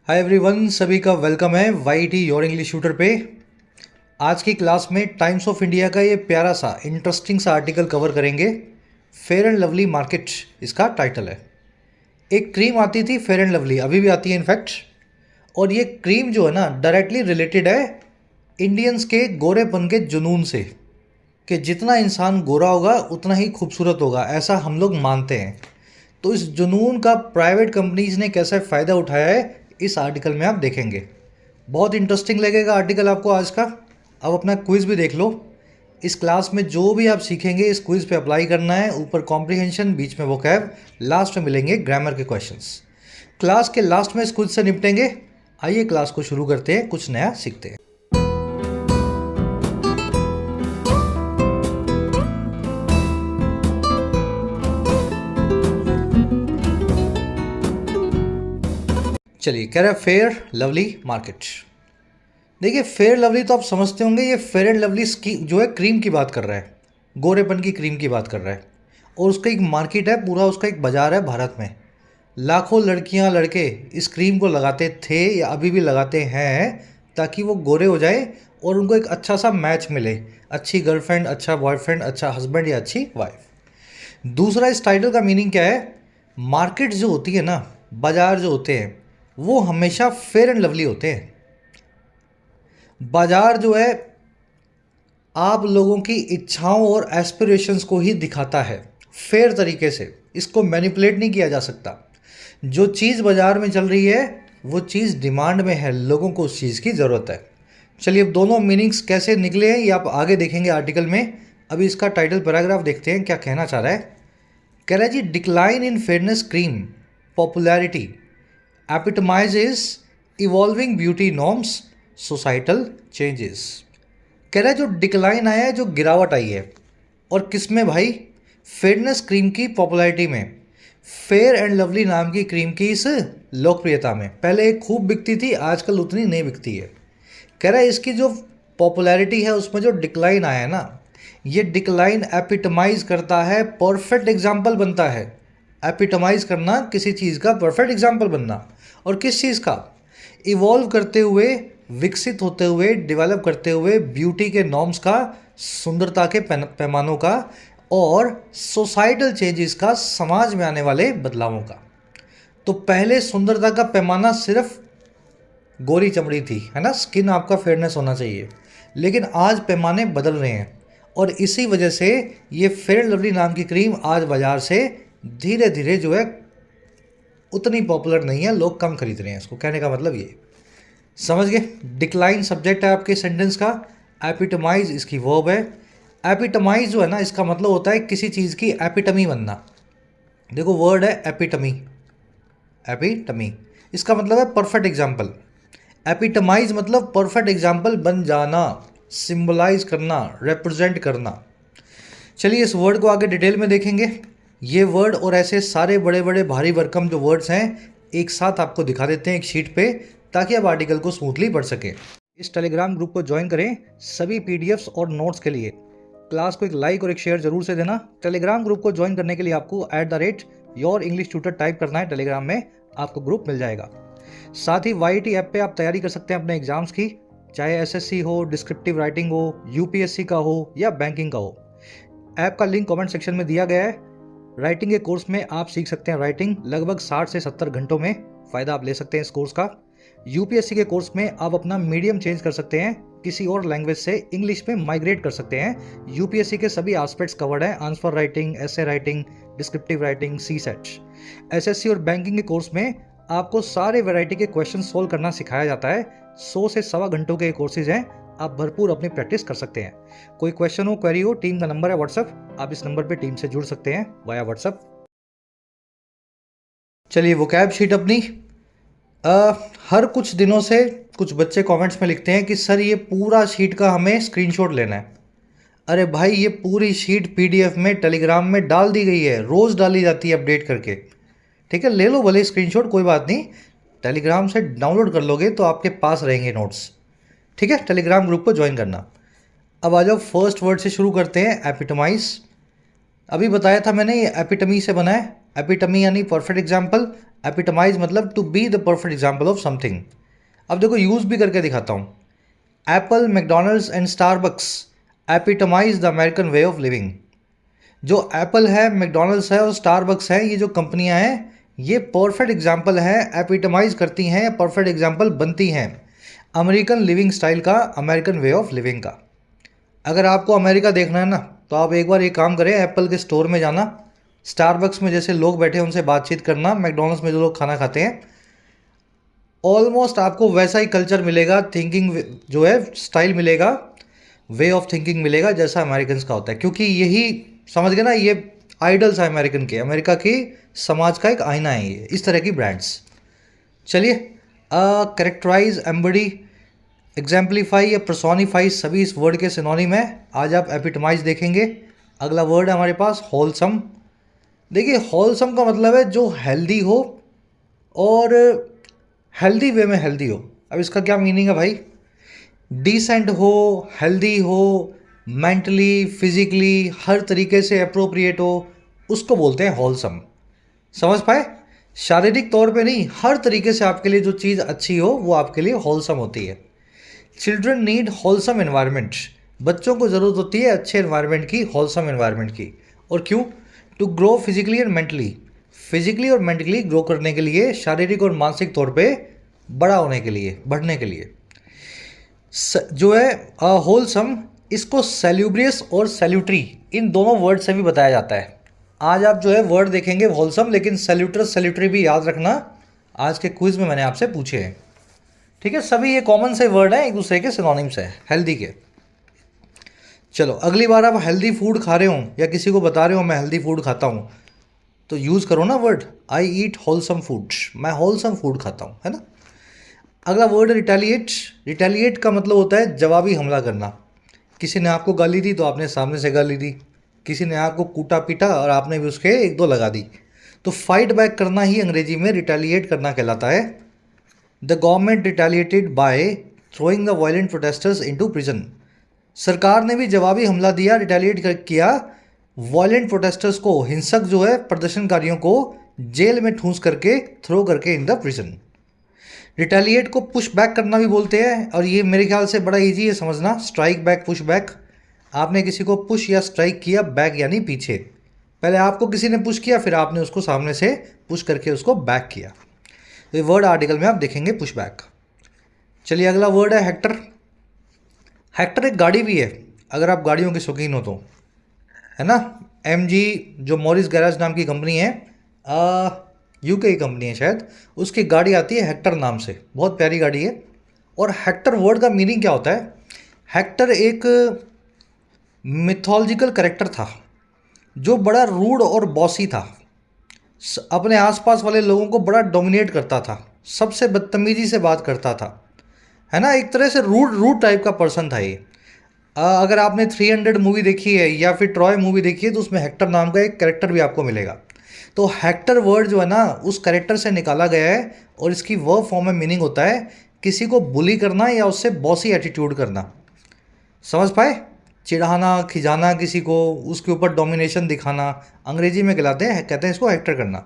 Hi everyone, सभी का welcome है वाईटी योर इंग्लिश ट्यूटर पे। आज की क्लास में टाइम्स ऑफ इंडिया का ये प्यारा सा इंटरेस्टिंग सा आर्टिकल कवर करेंगे। फेयर एंड लवली मार्केट इसका टाइटल है। एक क्रीम आती थी फेयर एंड लवली, अभी भी आती है इनफैक्ट, और ये क्रीम जो है ना डायरेक्टली रिलेटेड है इंडियंस के गोरेपन के जुनून से, कि जितना इंसान गोरा होगा उतना ही खूबसूरत होगा, ऐसा हम लोग मानते हैं। तो इस जुनून का प्राइवेट कंपनीज ने कैसे फ़ायदा उठाया है इस आर्टिकल में आप देखेंगे। बहुत इंटरेस्टिंग लगेगा आर्टिकल आपको आज का। अब अपना क्विज़ भी देख लो। इस क्लास में जो भी आप सीखेंगे इस क्विज़ पे अप्लाई करना है। ऊपर कॉम्प्रिहेंशन, बीच में वोकैब, लास्ट में मिलेंगे ग्रामर के क्वेश्चंस। क्लास के लास्ट में इस क्विज़ से निपटेंगे। आइए क्लास को शुरू करते हैं, कुछ नया सीखते हैं। चलिए, कह रहा है फेयर लवली मार्केट। देखिए, फेयर लवली तो आप समझते होंगे, ये फेयर एंड लवली जो है क्रीम की बात कर रहा है, गोरेपन की क्रीम की बात कर रहा है। और उसका एक मार्केट है, पूरा उसका एक बाज़ार है भारत में। लाखों लड़कियां लड़के इस क्रीम को लगाते थे या अभी भी लगाते हैं ताकि वो गोरे हो जाए और उनको एक अच्छा सा मैच मिले, अच्छी गर्लफ्रेंड, अच्छा बॉयफ्रेंड, अच्छा हस्बैंड या अच्छी वाइफ। दूसरा, इस टाइटल का मीनिंग क्या है? मार्केट जो होती है ना, बाज़ार जो होते हैं, वो हमेशा फेयर एंड लवली होते हैं। बाजार जो है आप लोगों की इच्छाओं और एस्पिरेशंस को ही दिखाता है फेयर तरीके से। इसको मैनिपुलेट नहीं किया जा सकता। जो चीज़ बाजार में चल रही है वो चीज़ डिमांड में है, लोगों को उस चीज़ की ज़रूरत है। चलिए, अब दोनों मीनिंग्स कैसे निकले हैं ये आप आगे देखेंगे आर्टिकल में। अभी इसका टाइटल पैराग्राफ देखते हैं क्या कहना चाह रहा है। कह रहा है जी, decline in fairness cream popularity epitomises evolving beauty norms societal changes. कह रहा है जो डिक्लाइन आया है, जो गिरावट आई है, और किस में भाई? फेयरनेस क्रीम की पॉपुलैरिटी में, फेयर एंड लवली नाम की क्रीम की इस लोकप्रियता में। पहले एक खूब बिकती थी, आजकल उतनी नहीं बिकती है। कह रहा है इसकी जो पॉपुलैरिटी है उसमें जो डिक्लाइन आया है ना, ये डिक्लाइन एपिटमाइज करता है, परफेक्ट एग्जाम्पल बनता है। एपिटमाइज करना, किसी चीज़ का परफेक्ट एग्जाम्पल बनना। और किस चीज़ का? इवॉल्व करते हुए, विकसित होते हुए, डेवलप करते हुए ब्यूटी के नॉर्म्स का, सुंदरता के पैमानों का, और सोसाइटल चेंजेस का, समाज में आने वाले बदलावों का। तो पहले सुंदरता का पैमाना सिर्फ गोरी चमड़ी थी, है ना, स्किन आपका फेयरनेस होना चाहिए। लेकिन आज पैमाने बदल रहे हैं और इसी वजह से ये फेयर लवली नाम की क्रीम आज बाज़ार से धीरे धीरे जो है उतनी पॉपुलर नहीं है, लोग कम खरीद रहे हैं इसको। कहने का मतलब ये समझ गए। डिक्लाइन सब्जेक्ट है आपके सेंटेंस का, एपिटमाइज इसकी वर्ब है। एपिटमाइज जो है ना, इसका मतलब होता है किसी चीज़ की एपिटमी बनना। देखो, वर्ड है एपिटमी, एपिटमी इसका मतलब है परफेक्ट एग्जाम्पल। एपिटमाइज मतलब परफेक्ट एग्जाम्पल बन जाना, सिंबलाइज करना, रिप्रेजेंट करना। चलिए, इस वर्ड को आगे डिटेल में देखेंगे। ये वर्ड और ऐसे सारे बड़े बड़े भारी भरकम जो वर्ड्स हैं एक साथ आपको दिखा देते हैं एक शीट पे, ताकि आप आर्टिकल को स्मूथली पढ़ सकें। इस टेलीग्राम ग्रुप को ज्वाइन करें सभी पीडीएफ्स और नोट्स के लिए। क्लास को एक लाइक और एक शेयर जरूर से देना। टेलीग्राम ग्रुप को ज्वाइन करने के लिए आपको @YourEnglishTutor टाइप करना है टेलीग्राम में, आपको ग्रुप मिल जाएगा। साथ ही वाईटी ऐप पे आप तैयारी कर सकते हैं अपने एग्जाम्स की, चाहे एसएससी हो, डिस्क्रिप्टिव राइटिंग हो, यूपीएससी का हो या बैंकिंग का हो। ऐप का लिंक कमेंट सेक्शन में दिया गया है। राइटिंग के कोर्स में आप सीख सकते हैं राइटिंग, लगभग 60 से 70 घंटों में फ़ायदा आप ले सकते हैं इस कोर्स का। यूपीएससी के कोर्स में आप अपना मीडियम चेंज कर सकते हैं, किसी और लैंग्वेज से इंग्लिश में माइग्रेट कर सकते हैं। यूपीएससी के सभी एस्पेक्ट्स कवर्ड हैं, answer writing, essay writing, descriptive writing, CSAT. SSC और बैंकिंग के कोर्स में आपको सारे वैरायटी के क्वेश्चन सोल्व करना सिखाया जाता है। 100 से 1.25 घंटों के कोर्सेज हैं, आप भरपूर अपनी प्रैक्टिस कर सकते हैं। कोई क्वेश्चन हो, क्वेरी हो, टीम का नंबर है व्हाट्सएप, आप इस नंबर पे टीम से जुड़ सकते हैं वाया व्हाट्सएप। चलिए, वोकैब शीट अपनी। हर कुछ दिनों से कुछ बच्चे कमेंट्स में लिखते हैं कि सर ये पूरा शीट का हमें स्क्रीनशॉट लेना है। अरे भाई, ये पूरी शीट पीडीएफ में टेलीग्राम में डाल दी गई है, रोज़ डाली जाती है अपडेट करके। ठीक है, ले लो भले स्क्रीनशॉट, कोई बात नहीं, टेलीग्राम से डाउनलोड कर लोगे तो आपके पास रहेंगे नोट्स। ठीक है, टेलीग्राम ग्रुप को ज्वाइन करना। अब आ जाओ, फर्स्ट वर्ड से शुरू करते हैं, एपिटमाइज। अभी बताया था मैंने, ये एपिटमी से बना है। एपिटमी यानी परफेक्ट एग्जाम्पल, एपिटमाइज मतलब to be the perfect example of something. अब देखो यूज़ भी करके दिखाता हूँ। Apple, McDonald's and Starbucks epitomise the American way of living. जो एप्पल है, मैकडोनल्ड्स है और स्टारबक्स है, ये जो कंपनियां हैं ये परफेक्ट एग्जाम्पल है, एपिटमाइज करती हैं, परफेक्ट एग्जाम्पल बनती हैं अमेरिकन लिविंग स्टाइल का, अमेरिकन वे ऑफ लिविंग का। अगर आपको अमेरिका देखना है ना तो आप एक बार ये काम करें, एप्पल के स्टोर में जाना, स्टारबक्स में जैसे लोग बैठे हैं उनसे बातचीत करना, मैकडोनल्ड्स में जो लोग खाना खाते हैं, ऑलमोस्ट आपको वैसा ही कल्चर मिलेगा, थिंकिंग जो है स्टाइल मिलेगा, वे ऑफ थिंकिंग मिलेगा जैसा अमेरिकन का होता है। क्योंकि यही समझ गए ना, ये आइडल्स है अमेरिकन के, अमेरिका की समाज का एक आईना है ये, इस तरह की ब्रांड्स। चलिए, कैरेक्टराइज, एम्बडी, एग्जाम्पलीफाई या पर्सोनिफाई सभी इस वर्ड के सिनोनिम है। आज आप एपिटमाइज देखेंगे। अगला वर्ड है हमारे पास होलसम। देखिए होलसम का मतलब है जो हेल्दी हो और हेल्दी वे में हेल्दी हो। अब इसका क्या मीनिंग है भाई? डिसेंट हो, हेल्दी हो, मेंटली, फिजिकली हर तरीके से अप्रोप्रिएट हो, उसको बोलते हैं होलसम। समझ पाए? शारीरिक तौर पे नहीं, हर तरीके से आपके लिए जो चीज़ अच्छी हो वो आपके लिए होलसम होती है। Children need wholesome environment. बच्चों को ज़रूरत होती है अच्छे एनवायरनमेंट की, होलसम एनवायरनमेंट की। और क्यों? To grow physically and mentally. Physically और मेंटली ग्रो करने के लिए, शारीरिक और मानसिक तौर पे बड़ा होने के लिए, बढ़ने के लिए। जो है होलसम, इसको सेल्यूब्रियस और सेल्यूटरी इन दोनों वर्ड से भी बताया जाता है। आज आप जो है वर्ड देखेंगे होलसम, लेकिन सेल्यूटरस, सेल्यूटरी भी याद रखना, आज के क्विज में मैंने आपसे पूछे हैं। ठीक है, सभी ये कॉमन से वर्ड हैं, एक दूसरे के सिनोनिम्स हैं हेल्दी के। चलो, अगली बार आप हेल्दी फूड खा रहे हो या किसी को बता रहे हो मैं हेल्दी फूड खाता हूँ, तो यूज़ करो ना word I eat wholesome food, मैं होलसम फूड खाता हूँ, है ना। अगला वर्ड है रिटेलिएट। रिटेलिएट का मतलब होता है जवाबी हमला करना। किसी ने आपको गाली दी तो आपने सामने से गाली दी, किसी ने आपको कूटा पीटा और आपने भी उसके एक दो लगा दी, तो फाइट बैक करना ही अंग्रेजी में रिटेलिएट करना कहलाता है। The government retaliated by throwing the violent protesters into prison. सरकार ने भी जवाबी हमला दिया, रिटेलिएट किया वायलेंट प्रोटेस्टर्स को, हिंसक जो है प्रदर्शनकारियों को जेल में ठूंस करके, थ्रो करके इन द प्रिजन। रिटेलिएट को पुश बैक करना भी बोलते हैं, और ये मेरे ख्याल से बड़ा इजी है समझना, स्ट्राइक बैक, पुश बैक। आपने किसी को पुश या स्ट्राइक किया, बैक यानी पीछे। पहले आपको किसी ने पुश किया, फिर आपने उसको सामने से पुश करके उसको बैक किया। तो ये वर्ड आर्टिकल में आप देखेंगे पुश बैक। चलिए, अगला वर्ड है हेक्टर। हेक्टर एक गाड़ी भी है, अगर आप गाड़ियों के शौकीन हो तो, है ना। MG जो मॉरिस गैराज नाम की कंपनी है, यूके की कंपनी है शायद, उसकी गाड़ी आती है हेक्टर नाम से, बहुत प्यारी गाड़ी है। और हेक्टर वर्ड का मीनिंग क्या होता है? हेक्टर एक मिथोलॉजिकल कैरेक्टर था जो बड़ा रूड और बॉसी था, अपने आसपास वाले लोगों को बड़ा डोमिनेट करता था, सबसे बदतमीजी से बात करता था, है ना। एक तरह से रूड टाइप का पर्सन था ये। अगर आपने 300 मूवी देखी है या फिर ट्रॉय मूवी देखी है तो उसमें हेक्टर नाम का एक कैरेक्टर भी आपको मिलेगा। तो हेक्टर वर्ड जो है ना उस कैरेक्टर से निकाला गया है, और इसकी वर्ब फॉर्म में मीनिंग होता है किसी को बुली करना या उससे बॉसी एटीट्यूड करना। समझ पाए? चिढ़ाना, खिजाना किसी को, उसके ऊपर डोमिनेशन दिखाना, अंग्रेजी में कहते हैं इसको हेक्टर करना।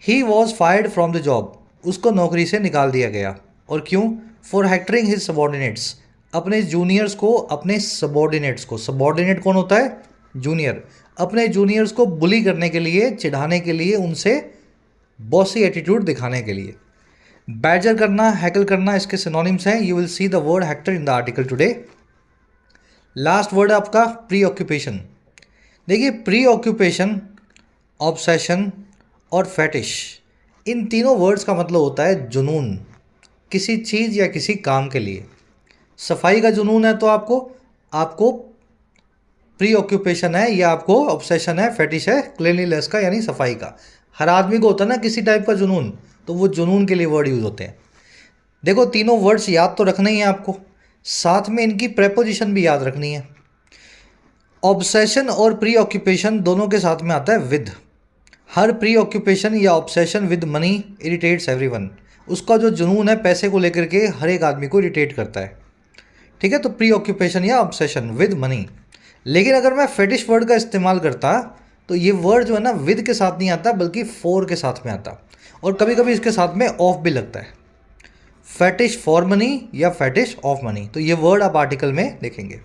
He was fired from the job, उसको नौकरी से निकाल दिया गया। और क्यों? फॉर हेक्टरिंग हिज सबॉर्डिनेट्स, अपने जूनियर्स को, अपने सबॉर्डिनेट्स को, सबॉर्डिनेट कौन होता है? जूनियर। अपने जूनियर्स को बुली करने के लिए, चिढ़ाने के लिए, उनसे बॉसी एटीट्यूड दिखाने के लिए। बैजर करना, हैकल करना, इसके सिनोनिम्स हैं। You will see the word Hector in the article today. Last word है आपका प्री ऑक्यूपेशन। देखिए, प्री ऑक्यूपेशन, ऑब्सेशन और फैटिश, इन तीनों वर्ड्स का मतलब होता है जुनून, किसी चीज़ या किसी काम के लिए। सफाई का जुनून है तो आपको प्री ऑक्यूपेशन है, या आपको ऑब्सेशन है, फेटिश है क्लीनलीनेस का यानी सफाई का। हर आदमी को होता है ना किसी टाइप का जुनून, तो वो जुनून के लिए वर्ड यूज़ होते हैं। देखो, तीनों वर्ड्स याद तो रखना ही है आपको, साथ में इनकी प्रेपोजिशन भी याद रखनी है। ऑब्सेशन और प्री ऑक्यूपेशन दोनों के साथ में आता है विद। हर प्री ऑक्यूपेशन या obsession with money irritates everyone. उसका जो जुनून है पैसे को लेकर के हर एक आदमी को इरिटेट करता है। ठीक है, तो प्री ऑक्यूपेशन या ऑब्सेशन विद मनी। लेकिन अगर मैं फेटिश वर्ड का इस्तेमाल करता तो ये वर्ड जो है ना विद के साथ नहीं आता बल्कि फॉर के साथ में आता, और कभी कभी इसके साथ में ऑफ भी लगता है, फैटिश फॉर मनी या फैटिश ऑफ मनी। तो ये वर्ड आप आर्टिकल में देखेंगे।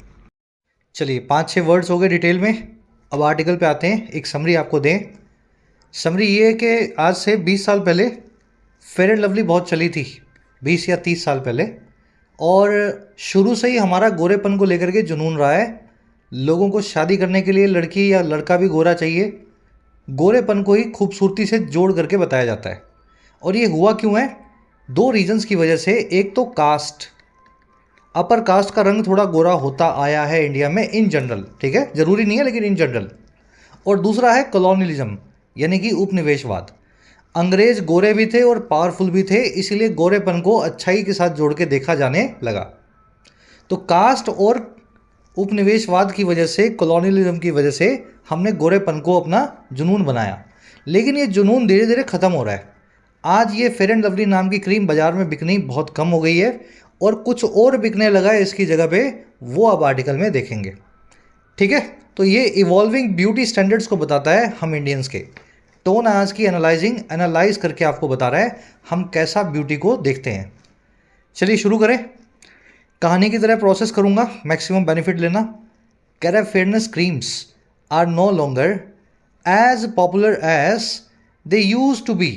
चलिए 5-6 वर्ड्स हो गए डिटेल में, अब आर्टिकल पे आते हैं। एक समरी आपको दें। समरी ये है कि आज से 20 साल पहले फेयर एंड लवली बहुत चली थी, 20 या 30 साल पहले, और शुरू से ही हमारा गोरेपन को लेकर के जुनून रहा है। लोगों को शादी करने के लिए लड़की या लड़का भी गोरा चाहिए, गोरेपन को ही खूबसूरती से जोड़ करके बताया जाता है। और ये हुआ क्यों है? 2 रीजंस की वजह से। एक तो कास्ट, अपर कास्ट का रंग थोड़ा गोरा होता आया है इंडिया में इन जनरल, ठीक है, ज़रूरी नहीं है लेकिन इन जनरल। और दूसरा है कॉलोनियलिज्म, यानी कि उपनिवेशवाद। अंग्रेज गोरे भी थे और पावरफुल भी थे, इसीलिए गोरेपन को अच्छाई के साथ जोड़ के देखा जाने लगा। तो कास्ट और उपनिवेशवाद की वजह से, कॉलोनियलिज्म की वजह से हमने गोरेपन को अपना जुनून बनाया। लेकिन ये जुनून धीरे धीरे ख़त्म हो रहा है। आज ये फेयर एंड लवली नाम की क्रीम बाज़ार में बिकनी बहुत कम हो गई है और कुछ और बिकने लगा है इसकी जगह पे, वो आप आर्टिकल में देखेंगे। ठीक है, तो ये इवॉल्विंग ब्यूटी स्टैंडर्ड्स को बताता है हम इंडियंस के। टोन आज की एनालाइज करके आपको बता रहा है हम कैसा ब्यूटी को देखते हैं। चलिए शुरू करें। कहानी की तरह प्रोसेस करूंगा, मैक्सिमम बेनिफिट लेना। कह रहा है fairness creams are no longer as popular as they used to be,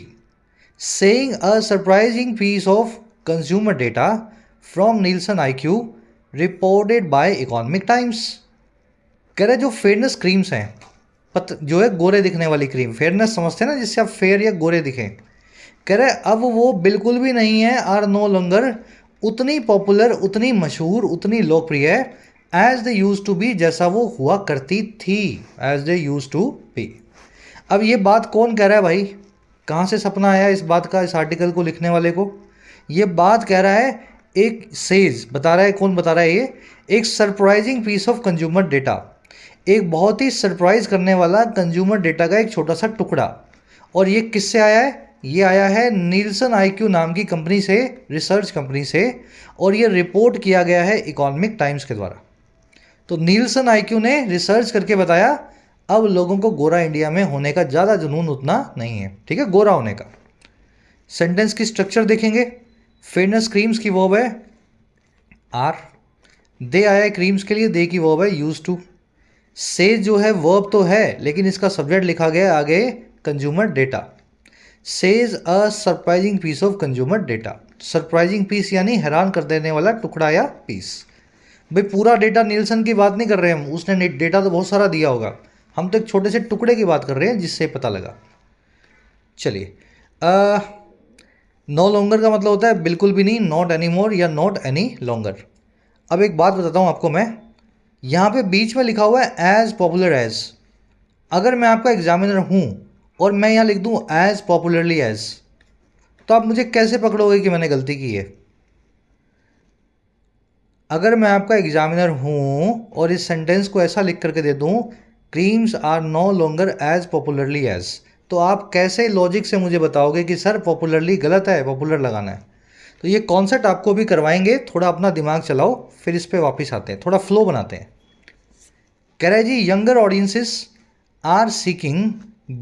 saying a surprising piece of consumer data from Nielsen IQ reported by Economic Times। कह रहे जो फेयरनेस क्रीम्स हैं, जो है गोरे दिखने वाली क्रीम, फेयरनेस समझते हैं ना जिससे आप फेयर या गोरे दिखें, कह रहे अब वो बिल्कुल भी नहीं है, आर नो लॉन्गर उतनी पॉपुलर, उतनी मशहूर, उतनी लोकप्रिय as they used to be, जैसा वो हुआ करती थी, as they used to be. अब ये बात कौन कह रहा है भाई? कहाँ से सपना आया इस बात का, इस आर्टिकल को लिखने वाले को? ये बात कह रहा है एक सेज बता रहा है। कौन बता रहा है? ये एक surprising piece of consumer data, एक बहुत ही सरप्राइज करने वाला कंज्यूमर डेटा का एक छोटा सा टुकड़ा। और ये किससे आया है? ये आया है नीलसन आईक्यू नाम की कंपनी से, रिसर्च कंपनी से, और ये रिपोर्ट किया गया है इकोनॉमिक टाइम्स के द्वारा। तो नीलसन आईक्यू ने रिसर्च करके बताया अब लोगों को गोरा इंडिया में होने का ज़्यादा जुनून उतना नहीं है, ठीक है, गोरा होने का। सेंटेंस की स्ट्रक्चर देखेंगे। फेयरनेस क्रीम्स की वर्ब है आर, दे आया है क्रीम्स के लिए, दे की वर्ब है यूज टू। से जो है वर्ब तो है लेकिन इसका सब्जेक्ट लिखा गया आगे consumer data. Says a surprising piece of consumer data. Surprising piece यानी हैरान कर देने वाला टुकड़ा या पीस। भाई पूरा डेटा नीलसन की बात नहीं कर रहे हम, उसने डेटा तो बहुत सारा दिया होगा, हम तो एक छोटे से टुकड़े की बात कर रहे हैं जिससे पता लगा। चलिए, नो लॉन्गर का मतलब होता है बिल्कुल भी नहीं, नॉट एनी मोर या नॉट एनी लॉन्गर। अब एक बात बताता हूँ आपको मैं, यहाँ पे बीच में लिखा हुआ है एज पॉपुलर एज। अगर मैं आपका एग्जामिनर हूँ और मैं यहाँ लिख दूँ एज पॉपुलरली एज, तो आप मुझे कैसे पकड़ोगे कि मैंने गलती की है? अगर मैं आपका एग्जामिनर हूँ और इस सेंटेंस को ऐसा लिख करके दे दूँ creams are no longer as popularly as, तो आप कैसे लॉजिक से मुझे बताओगे कि सर पॉपुलरली गलत है, पॉपुलर लगाना है? तो ये कॉन्सेप्ट आपको भी करवाएंगे, थोड़ा अपना दिमाग चलाओ, फिर इस पे वापस आते हैं, थोड़ा फ्लो बनाते हैं। कह रहे जी younger audiences are seeking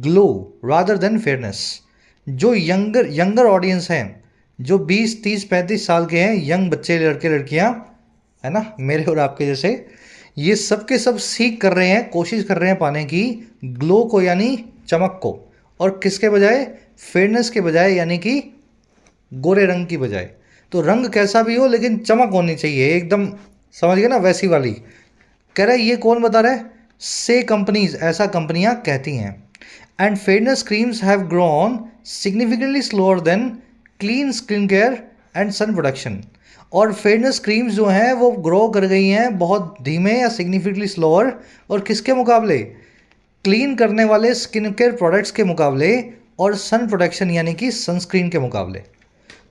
glow rather than fairness. जो यंगर ऑडियंस हैं, जो 20, 30, 35 साल के हैं, यंग बच्चे, लड़के लड़कियां, है ना, मेरे और आपके जैसे, ये सब के सब सीख कर रहे हैं, कोशिश कर रहे हैं पाने की ग्लो को, यानी चमक को, और किसके बजाय? फेयरनेस के बजाय, यानी कि गोरे रंग की बजाय। तो रंग कैसा भी हो लेकिन चमक होनी चाहिए एकदम, समझ गए ना, वैसी वाली। कह रहा है ये कौन बता रहा है? से कंपनीज, ऐसा कंपनियां कहती हैं। And fairness creams have grown significantly slower than clean skin care and sun production. और फेयरनेस क्रीम्स जो हैं वो ग्रो कर गई हैं बहुत धीमे या सिग्निफिकेंटली स्लोअर, और किसके मुकाबले? क्लीन करने वाले स्किन केयर प्रोडक्ट्स के मुकाबले, और सन प्रोटेक्शन यानी कि सनस्क्रीन के मुकाबले।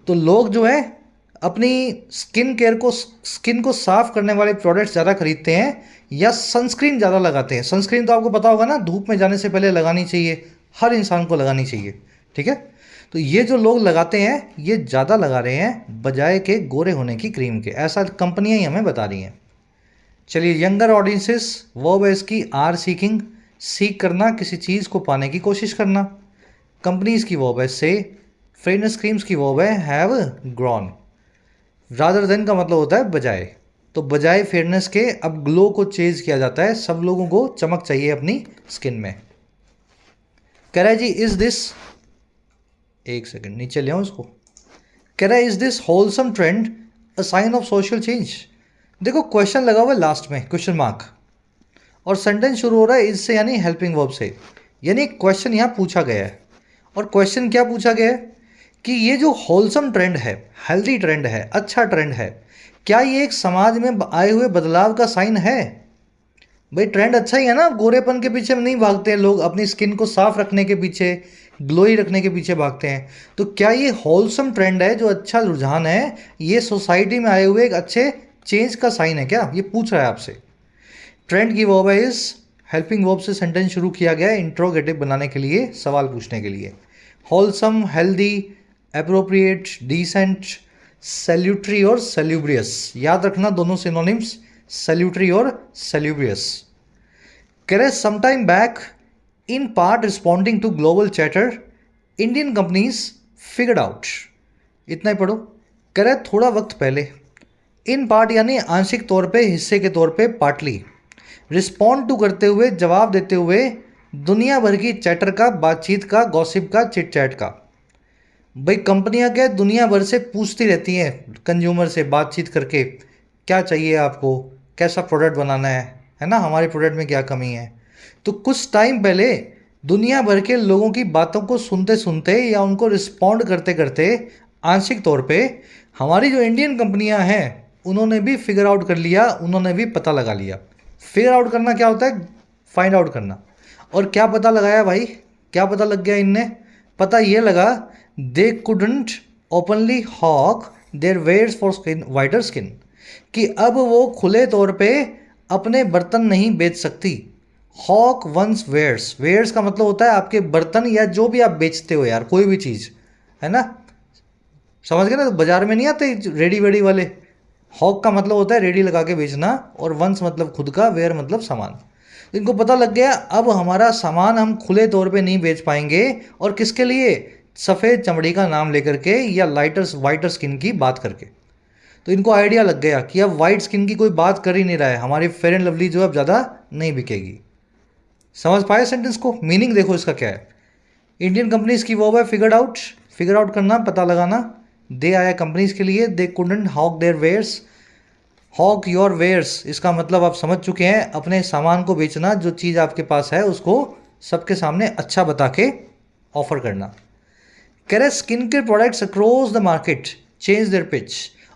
तो लोग जो है अपनी स्किन को साफ करने वाले प्रोडक्ट्स ज़्यादा खरीदते हैं या सनस्क्रीन ज़्यादा लगाते हैं। सनस्क्रीन तो आपको पता होगा ना, धूप में जाने से पहले लगानी चाहिए, हर इंसान को लगानी चाहिए, ठीक है। तो ये जो लोग लगाते हैं ये ज़्यादा लगा रहे हैं बजाय के गोरे होने की क्रीम के, ऐसा कंपनियां ही हमें बता रही हैं। चलिए, यंगर ऑडियंसेस वर्ब है इसकी आर सीकिंग, सीख करना, किसी चीज़ को पाने की कोशिश करना। कंपनीज की वर्ब है से, फेयरनेस क्रीम्स की वर्ब है हैव ग्रॉन। रादर देन का मतलब होता है बजाय, तो बजाय फेयरनेस के अब ग्लो को चेंज किया जाता है, सब लोगों को चमक चाहिए अपनी स्किन में। कह रहा है जी इज दिस, एक सेकंड नीचे ले आऊं इसको। कह रहा है is this wholesome trend a sign of social change. देखो क्वेश्चन लगा हुआ है लास्ट में, क्वेश्चन मार्क, और सेंटेंस शुरू हो रहा है इससे यानी हेल्पिंग वर्ब से, यानी क्वेश्चन यहाँ पूछा गया है। और क्वेश्चन क्या पूछा गया है कि ये जो होलसम ट्रेंड है, हेल्दी ट्रेंड है, अच्छा ट्रेंड है, क्या ये एक समाज में आए हुए बदलाव का साइन है? भाई ट्रेंड अच्छा ही है ना, गोरेपन के पीछे नहीं भागते हैं लोग, अपनी स्किन को साफ रखने के पीछे, ग्लोई रखने के पीछे भागते हैं। तो क्या ये होलसम ट्रेंड है, जो अच्छा रुझान है, ये सोसाइटी में आए हुए एक अच्छे चेंज का साइन है क्या? ये पूछ रहा है आपसे। ट्रेंड की वर्ब है इज, हेल्पिंग वर्ब से सेंटेंस शुरू किया गया है इंट्रोगेटिव बनाने के लिए, सवाल पूछने के लिए। Wholesome, healthy, appropriate, decent, salutary और सैल्यूब्रियस, याद रखना दोनों सिनोनिम्स, सैल्यूटरी और सैल्यूब्रियस। करे sometime back, in part responding to global chatter, Indian companies figured out. इतना ही पढ़ो। करे थोड़ा वक्त पहले, इन पार्ट यानी आंशिक तौर पे, हिस्से के तौर पे, पार्टली, रिस्पॉन्ड टू करते हुए, जवाब देते हुए, दुनिया भर की चैटर का, बातचीत का, गॉसिप का, चिट चैट का। भाई कंपनियां क्या दुनिया भर से पूछती रहती हैं कंज्यूमर से, बातचीत करके, क्या चाहिए आपको, कैसा प्रोडक्ट बनाना है ना, हमारे प्रोडक्ट में क्या कमी है। तो कुछ टाइम पहले दुनिया भर के लोगों की बातों को सुनते सुनते या उनको रिस्पॉन्ड करते करते आंशिक तौर पे हमारी जो इंडियन कंपनियां हैं उन्होंने भी फिगर आउट कर लिया, उन्होंने भी पता लगा लिया। फिगर आउट करना क्या होता है? फाइंड आउट करना। और क्या पता लगाया भाई, क्या पता लग गया इनने? पता ये लगा they couldn't openly hawk their wares for skin, whiter skin, कि अब वो खुले तौर पे अपने बर्तन नहीं बेच सकती। हॉक वंस वेयर्स, वेयर्स का मतलब होता है आपके बर्तन या जो भी आप बेचते हो यार, कोई भी चीज़ है ना, समझ गए ना, बाजार में नहीं आते रेडी वेडी वाले। हॉक का मतलब होता है रेडी लगा के बेचना, और वंस मतलब खुद का, वेयर मतलब सामान। इनको पता लग गया अब हमारा सामान हम खुले तौर पे नहीं बेच पाएंगे, और किसके लिए? सफ़ेद चमड़ी का नाम लेकर के या वाइटर स्किन की बात करके। तो इनको आइडिया लग गया कि अब वाइट स्किन की कोई बात कर ही नहीं रहा है, हमारी फेयर एंड लवली जो है अब ज़्यादा नहीं बिकेगी। समझ पाए सेंटेंस को? मीनिंग देखो इसका क्या है। इंडियन कंपनीज की वर्ब है फिगर्ड आउट, फिगर आउट करना, पता लगाना। दे आया कंपनीज के लिए, they couldn't hawk their wares, hawk your wares, इसका मतलब आप समझ चुके हैं, अपने सामान को बेचना, जो चीज़ आपके पास है उसको सबके सामने अच्छा बता के ऑफर करना। कह रहे skin care products across the market change their pitch,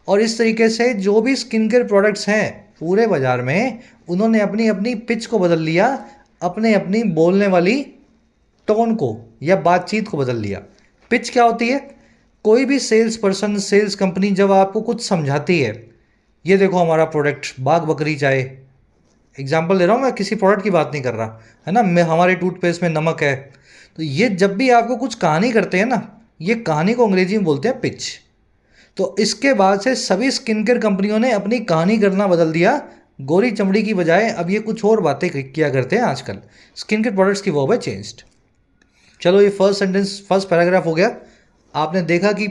और इस तरीके से जो भी स्किन केयर प्रोडक्ट्स हैं पूरे बाजार में, उन्होंने अपनी अपनी पिच को बदल लिया, अपने अपनी बोलने वाली टोन को या बातचीत को बदल लिया। पिच क्या होती है? कोई भी सेल्स पर्सन, सेल्स कंपनी जब आपको कुछ समझाती है, ये देखो हमारा प्रोडक्ट बाग बकरी चाय, एग्जाम्पल दे रहा हूँ मैं, किसी प्रोडक्ट की बात नहीं कर रहा है ना, मैं हमारे टूथपेस्ट में नमक है, तो ये जब भी आपको कुछ कहानी करते हैं ना, ये कहानी को अंग्रेजी में बोलते हैं पिच। तो इसके बाद से सभी स्किन केयर कंपनियों ने अपनी कहानी करना बदल दिया, गोरी चमड़ी की बजाय अब ये कुछ और बातें किया करते हैं आजकल। स्किन केयर प्रोडक्ट्स की वर्ब है चेंज्ड। चलो ये फर्स्ट सेंटेंस, फर्स्ट पैराग्राफ हो गया। आपने देखा कि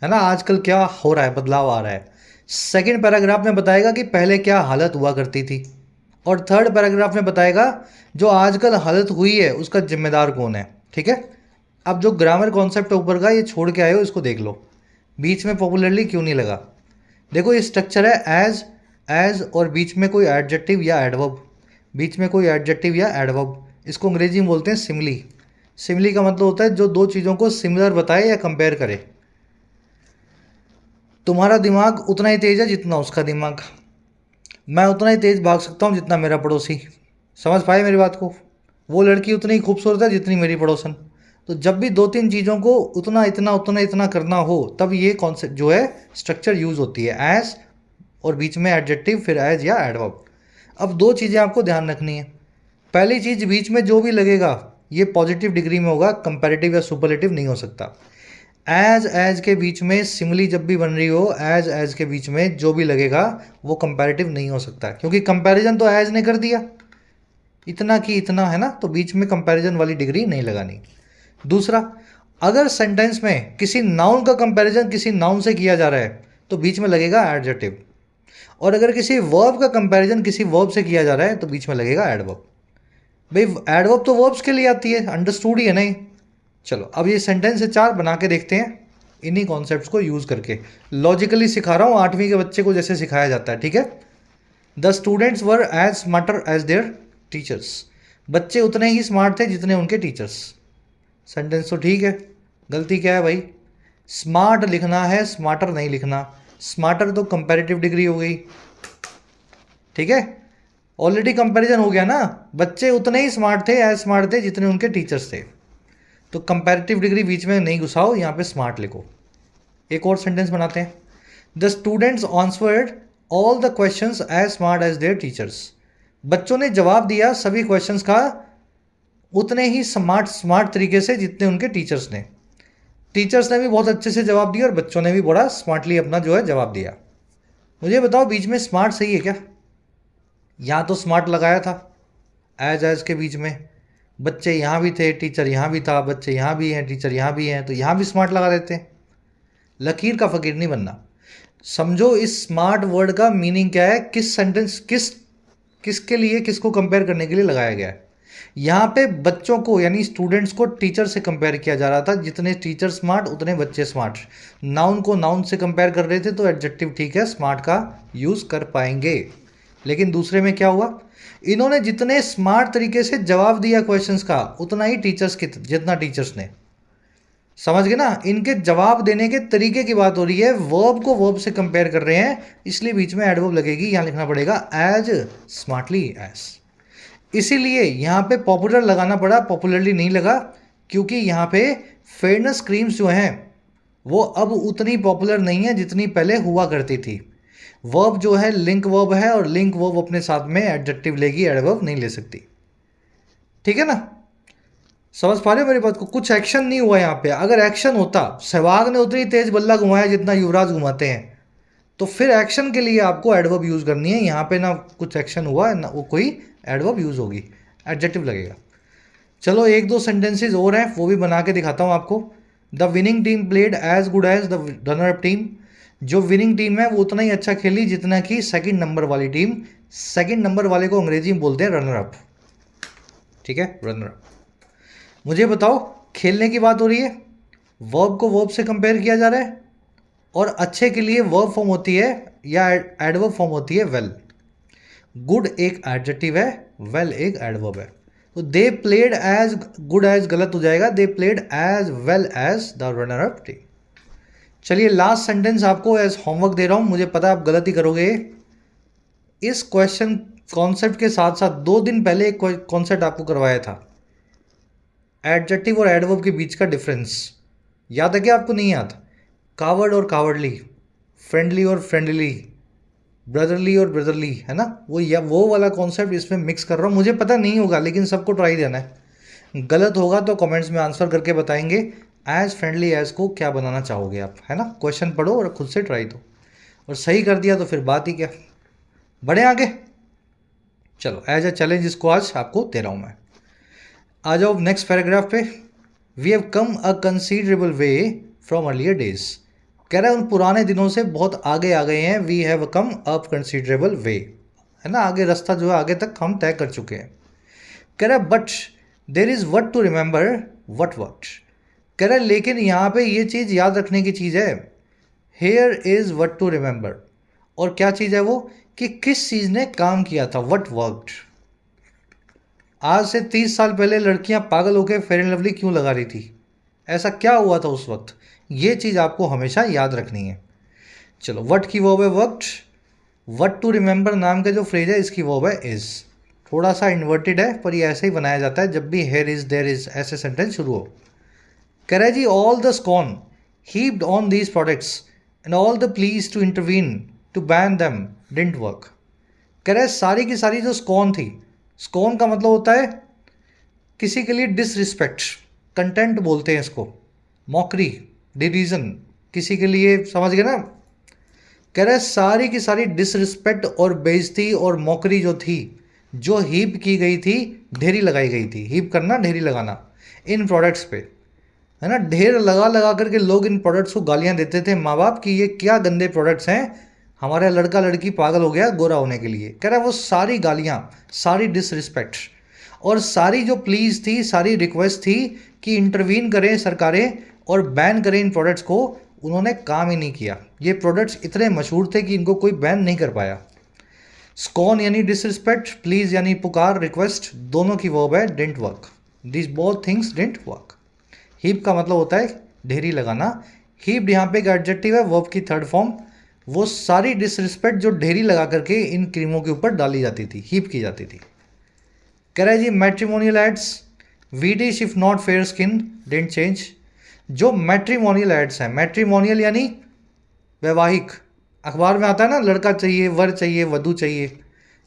है ना आजकल क्या हो रहा है, बदलाव आ रहा है। सेकंड पैराग्राफ में बताएगा कि पहले क्या हालत हुआ करती थी, और थर्ड पैराग्राफ में बताएगा जो आजकल हालत हुई है उसका जिम्मेदार कौन है। ठीक है, अब जो ग्रामर कॉन्सेप्ट ऊपर का ये छोड़ के आए हो, इसको देख लो, बीच में पॉपुलरली क्यों नहीं लगा। देखो ये स्ट्रक्चर है एज और बीच में कोई एडजेक्टिव या एडवर्ब, बीच में कोई एडजेक्टिव या एडवर्ब, इसको अंग्रेजी में बोलते हैं सिमिली। सिमिली का मतलब होता है जो दो चीज़ों को सिमिलर बताए या कंपेयर करे। तुम्हारा दिमाग उतना ही तेज है जितना उसका दिमाग, मैं उतना ही तेज भाग सकता हूँ जितना मेरा पड़ोसी। समझ पाए मेरी बात को? वो लड़की उतनी ही खूबसूरत है जितनी मेरी पड़ोसन। तो जब भी दो तीन चीज़ों को उतना करना हो, तब ये कॉन्सेप्ट जो है स्ट्रक्चर यूज़ होती है, एज और बीच में एडजेक्टिव, फिर एज या एडवर्ब। अब दो चीज़ें आपको ध्यान रखनी है। पहली चीज़, बीच में जो भी लगेगा ये पॉजिटिव डिग्री में होगा, कंपैरेटिव या सुपरलेटिव नहीं हो सकता। एज के बीच में सिमिली जब भी बन रही हो, एज के बीच में जो भी लगेगा वो कंपैरेटिव नहीं हो सकता, क्योंकि कंपैरिजन तो एज ने कर दिया। इतना की इतना है ना, तो बीच में कंपैरिजन वाली डिग्री नहीं लगानी। दूसरा, अगर सेंटेंस में किसी नाउन का कंपैरिजन किसी नाउन से किया जा रहा है तो बीच में लगेगा एडजेक्टिव, और अगर किसी वर्ब का कंपैरिजन किसी वर्ब से किया जा रहा है तो बीच में लगेगा एडवर्ब। भाई एडवर्ब तो वर्ब्स के लिए आती है, अंडरस्टूड ही है नहीं। चलो अब ये सेंटेंस है 4 बना के देखते हैं इन्हीं कॉन्सेप्ट्स को यूज़ करके। लॉजिकली सिखा रहा हूँ 8वीं के बच्चे को जैसे सिखाया जाता है, ठीक है। The students were as smarter as their teachers. बच्चे उतने ही स्मार्ट थे जितने उनके टीचर्स। सेंटेंस तो ठीक है, गलती क्या है भाई? स्मार्ट लिखना है, स्मार्टर नहीं लिखना। स्मार्टर तो कंपैरेटिव डिग्री हो गई, ठीक है, ऑलरेडी कंपैरिजन हो गया ना। बच्चे उतने ही स्मार्ट थे, एज स्मार्ट थे जितने उनके टीचर्स थे, तो कंपैरेटिव डिग्री बीच में नहीं घुसाओ, यहाँ पे स्मार्ट लिखो। एक और सेंटेंस बनाते हैं। The students answered all the questions as smart as their teachers. बच्चों ने जवाब दिया सभी क्वेश्चंस का उतने ही स्मार्ट तरीके से जितने उनके टीचर्स ने। टीचर्स ने भी बहुत अच्छे से जवाब दिया और बच्चों ने भी बड़ा स्मार्टली अपना जो है जवाब दिया। मुझे बताओ बीच में स्मार्ट सही है क्या? यहाँ तो स्मार्ट लगाया था एज के बीच में, बच्चे यहाँ भी थे, टीचर यहाँ भी था, बच्चे यहाँ भी हैं, टीचर यहाँ भी हैं, तो यहाँ भी स्मार्ट लगा देते हैं। लकीर का फ़कीर नहीं बनना। समझो इस स्मार्ट वर्ड का मीनिंग क्या है, किस सेंटेंस किसके लिए, किसको कंपेयर करने के लिए लगाया गया है। यहाँ पे बच्चों को यानी स्टूडेंट्स को टीचर से कंपेयर किया जा रहा था, जितने टीचर स्मार्ट उतने बच्चे स्मार्ट। नाउन को नाउन से कंपेयर कर रहे थे तो एडजेक्टिव ठीक है, स्मार्ट का यूज़ कर पाएंगे। लेकिन दूसरे में क्या हुआ, इन्होंने जितने स्मार्ट तरीके से जवाब दिया क्वेश्चंस का उतना ही टीचर्स के जितना टीचर्स ने। समझ गए ना, इनके जवाब देने के तरीके की बात हो रही है, वर्ब को वर्ब से कंपेयर कर रहे हैं, इसलिए बीच में एडवर्ब लगेगी। यहाँ लिखना पड़ेगा एज स्मार्टली एज। इसीलिए यहाँ पे पॉपुलर लगाना पड़ा, पॉपुलरली नहीं लगा, क्योंकि यहाँ पे फेयरनेस क्रीम्स जो हैं वो अब उतनी पॉपुलर नहीं है जितनी पहले हुआ करती थी। वर्ब जो है लिंक वर्ब है, और लिंक वर्ब अपने साथ में एडजेक्टिव लेगी, एडवर्ब नहीं ले सकती, ठीक है ना। समझ पा रहे हो मेरी बात को? कुछ एक्शन नहीं हुआ यहाँ पे। अगर एक्शन होता, सहवाग ने उतनी तेज बल्ला घुमाया जितना युवराज घुमाते हैं, तो फिर एक्शन के लिए आपको एडवर्ब यूज़ करनी है। यहाँ पे ना कुछ एक्शन हुआ ना वो कोई एडवर्ब यूज़ होगी, एडजेक्टिव लगेगा। चलो एक दो सेंटेंसेज और हैं वो भी बना के दिखाता हूँ आपको। The winning team played as good as the runner up team. जो विनिंग टीम है वो उतना ही अच्छा खेली जितना कि सेकंड नंबर वाली टीम। सेकंड नंबर वाले को अंग्रेजी में बोलते हैं रनर अप, ठीक है, रनर अप। मुझे बताओ, खेलने की बात हो रही है, वर्ब को वर्ब से कंपेयर किया जा रहा है, और अच्छे के लिए वर्ब फॉर्म होती है या एडवर्ब फॉर्म होती है वेल। गुड एक एडजेक्टिव है, वेल एक एडवर्ब है, तो they played as good as गलत हो जाएगा, they played as well as the runner up team. चलिए लास्ट सेंटेंस आपको एज होमवर्क दे रहा हूँ, मुझे पता है आप गलती करोगे। इस क्वेश्चन कॉन्सेप्ट के साथ साथ 2 दिन पहले एक कॉन्सेप्ट आपको करवाया था, एडजेक्टिव और एडवर्ब के बीच का डिफरेंस। याद है क्या आपको? नहीं याद? कावर्ड और कावर्डली, फ्रेंडली और फ्रेंडली, ब्रदरली और ब्रदरली, है ना, वो वाला कॉन्सेप्ट इसमें मिक्स कर रहा हूँ। मुझे पता नहीं होगा लेकिन सबको ट्राई देना है। गलत होगा तो कमेंट्स में आंसर करके बताएंगे एज फ्रेंडली एज को क्या बनाना चाहोगे आप, है ना। क्वेश्चन पढ़ो और खुद से ट्राई दो, और सही कर दिया तो फिर बात ही क्या। बढ़े आगे, चलो एज अ चैलेंज इसको आज आपको दे रहा हूँ मैं। आ जाओ नेक्स्ट पैराग्राफ पे। We have come a considerable way from earlier days. कह रहा है उन पुराने दिनों से बहुत आगे आ गए हैं। We have come a considerable way, है ना, आगे रास्ता जो है आगे तक हम तय कर चुके हैं। कह रहा है but there is what to remember what what. कह रहा है लेकिन यहाँ पे ये चीज़ याद रखने की चीज़ है, here is what to remember. और क्या चीज़ है वो, कि किस चीज़ ने काम किया था, वट वर्कड। आज से 30 साल पहले लड़कियां पागल होकर फेयर एंड लवली क्यों लगा रही थी, ऐसा क्या हुआ था उस वक्त, ये चीज़ आपको हमेशा याद रखनी है। चलो वट की वर्ब है वर्कड, वट टू रिमेंबर नाम का जो फ्रेज है इसकी वर्ब है इज़। थोड़ा सा इन्वर्टेड है पर ये ऐसे ही बनाया जाता है जब भी हेयर इज़ देयर इज़ ऐसे सेंटेंस शुरू हो। कह रहा है जी all the scorn heaped on these products and all the pleas to intervene to ban them didn't work. कह रहा है सारी की सारी जो स्कॉन थी, स्कॉन का मतलब होता है किसी के लिए डिसरिस्पेक्ट, कंटेंट बोलते हैं इसको, मॉकरी, डिरीजन, किसी के लिए, समझ गए ना। कह रहा है सारी की सारी डिसरिस्पेक्ट और बेइज्जती और मॉकरी जो थी जो हीप की गई थी, ढेरी लगाई गई थी। हीप करना, ढेरी लगाना इन प्रोडक्ट्स पे, है ना। ढेर लगा लगा करके लोग इन प्रोडक्ट्स को गालियां देते थे माँ बाप की, ये क्या गंदे प्रोडक्ट्स हैं, हमारा लड़का लड़की पागल हो गया गोरा होने के लिए। कह रहा है वो सारी गालियां, सारी डिसरिस्पेक्ट और सारी जो प्लीज थी, सारी रिक्वेस्ट थी कि इंटरवीन करें सरकारें और बैन करें इन प्रोडक्ट्स को, उन्होंने काम ही नहीं किया। ये प्रोडक्ट्स इतने मशहूर थे कि इनको कोई बैन नहीं कर पाया। स्कॉन यानी डिसरिस्पेक्ट, प्लीज यानी पुकार, रिक्वेस्ट, दोनों की वर्ब है didn't work. This both things didn't work. Heap का मतलब होता है ढेरी लगाना। हीप यहाँ पे एक एडजेक्टिव है, वर्ब की थर्ड फॉर्म। वो सारी डिसरिस्पेक्ट जो ढेरी लगा करके इन क्रीमों के ऊपर डाली जाती थी, हीप की जाती थी। कह रहा है जी matrimonial ads, we dish if not fair skin didn't change. जो मैट्रिमोनियल एड्स हैं, मैट्रिमोनियल यानी वैवाहिक, अखबार में आता है ना, लड़का चाहिए, वर चाहिए, वधू चाहिए।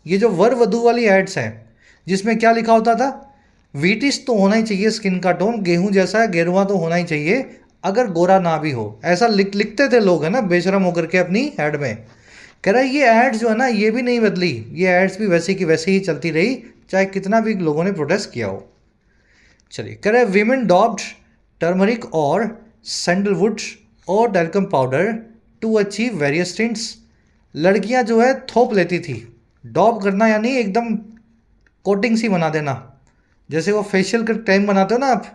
ये जो वर वधू वाली एड्स हैं जिसमें क्या लिखा होता था, वीटिश तो होना ही चाहिए, स्किन का टोन गेहूं जैसा है, गेरुआ तो होना ही चाहिए, अगर गोरा ना भी हो, ऐसा लिखते थे लोग, है ना, बेशरम होकर के अपनी एड में। कह रहा है ये एड्स जो है ना, ये भी नहीं बदली, ये एड्स भी वैसे की वैसे ही चलती रही, चाहे कितना भी लोगों ने प्रोटेस्ट किया हो। चलिए, कह रहा है वीमेन डॉप्ड टर्मरिक और सैंडलवुड और talcum powder to achieve various tints. लड़कियां जो है थोप लेती थी। डॉप करना यानी एकदम कोटिंग सी बना देना, जैसे वो फेशियल का टाइम बनाते हो ना आप,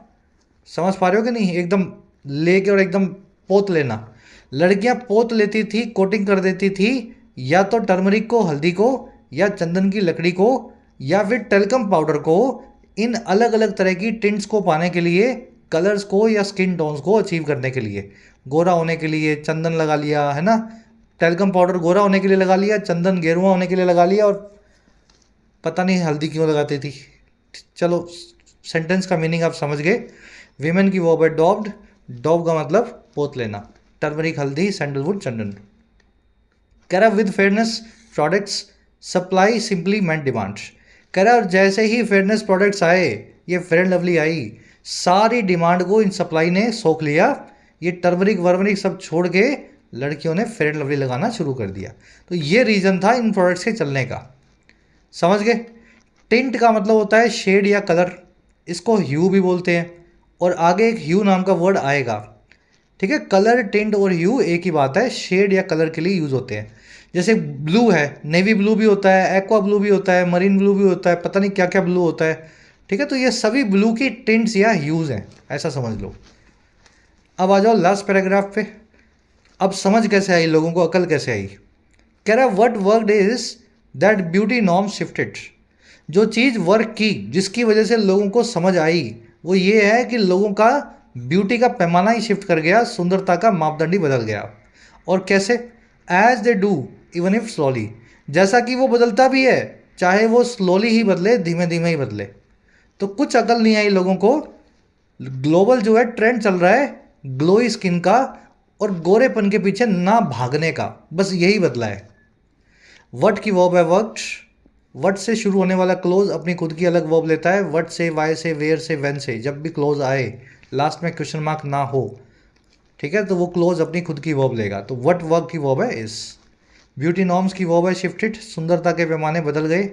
समझ पा रहे हो कि नहीं, एकदम लेके और एकदम पोत लेना। लड़कियां पोत लेती थी, कोटिंग कर देती थी, या तो टर्मरिक को, हल्दी को, या चंदन की लकड़ी को, या फिर टेल्कम पाउडर को, इन अलग अलग तरह की टिंट्स को पाने के लिए, कलर्स को या स्किन टोन्स को अचीव करने के लिए। गोरा होने के लिए चंदन लगा लिया, है ना, टेल्कम पाउडर गोरा होने के लिए लगा लिया, चंदन गेरुआ होने के लिए लगा लिया, और पता नहीं हल्दी क्यों लगाती थी। चलो, सेंटेंस का मीनिंग आप समझ गए। वीमेन की वर्ब है डॉब्ड, डॉब का मतलब पोत लेना, टर्मरिक, हल्दी, सैंडलवुड, चंदन। कह रहा with fairness products supply simply meant demands. कह रहा और जैसे ही फेयरनेस प्रोडक्ट्स आए, ये फेयर एंड लवली आई, सारी डिमांड को इन सप्लाई ने सोख लिया। ये टर्मरिक वर्मरिक सब छोड़ के लड़कियों ने फेयर एंड लवली लगाना शुरू कर दिया। तो ये रीज़न था इन प्रोडक्ट्स के चलने का, समझ गए। टिंट का मतलब होता है शेड या कलर, इसको ह्यू भी बोलते हैं, और आगे एक ह्यू नाम का वर्ड आएगा, ठीक है। कलर, टिंट और ह्यू एक ही बात है, शेड या कलर के लिए यूज़ होते हैं। जैसे ब्लू है, नेवी ब्लू भी होता है, एक्वा ब्लू भी होता है, मरीन ब्लू भी होता है, पता नहीं क्या क्या ब्लू होता है, ठीक है। तो ये सभी ब्लू की टिंट्स या ह्यूज़ हैं, ऐसा समझ लो। अब आ जाओ लास्ट पैराग्राफ पे। अब समझ कैसे आई लोगों को, अकल कैसे आई। कह रहा what worked is that beauty norms shifted. जो चीज़ वर्क की, जिसकी वजह से लोगों को समझ आई, वो ये है कि लोगों का ब्यूटी का पैमाना ही शिफ्ट कर गया, सुंदरता का मापदंड ही बदल गया। और कैसे, as they do even if slowly, जैसा कि वो बदलता भी है, चाहे वो स्लोली ही बदले, धीमे धीमे ही बदले। तो कुछ अकल नहीं आई लोगों को। ग्लोबल जो है ट्रेंड चल रहा है ग्लोई स्किन का और गोरेपन के पीछे ना भागने का, बस यही बदला है। वट की वर्ब है वर्कड, वट से शुरू होने वाला क्लोज अपनी खुद की अलग वर्ब लेता है। वट से, वाई से, वेयर से, वेन से, जब भी क्लोज आए लास्ट में क्वेश्चन मार्क ना हो, ठीक है, तो वो क्लोज अपनी खुद की वर्ब लेगा। तो वट वर्क की वर्ब है इस। ब्यूटी नॉर्म्स की वर्ब है शिफ्टेड, सुंदरता के पैमाने बदल गए।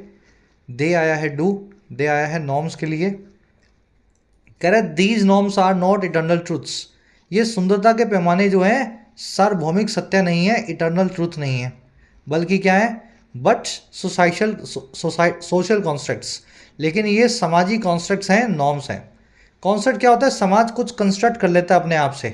दे आया है डू, दे आया है नॉर्म्स के लिए। कह रहा है these norms are not eternal truths. ये सुंदरता के पैमाने जो हैं सार्वभौमिक सत्य नहीं है, इटर्नल ट्रूथ नहीं है, बल्कि क्या है, बट सोशल कॉन्स्ट्रक्ट्स। लेकिन ये समाजी कॉन्स्ट्रक्ट्स हैं, नॉर्म्स हैं। कॉन्सेप्ट क्या होता है, समाज कुछ कंस्ट्रक्ट कर लेता है अपने आप से,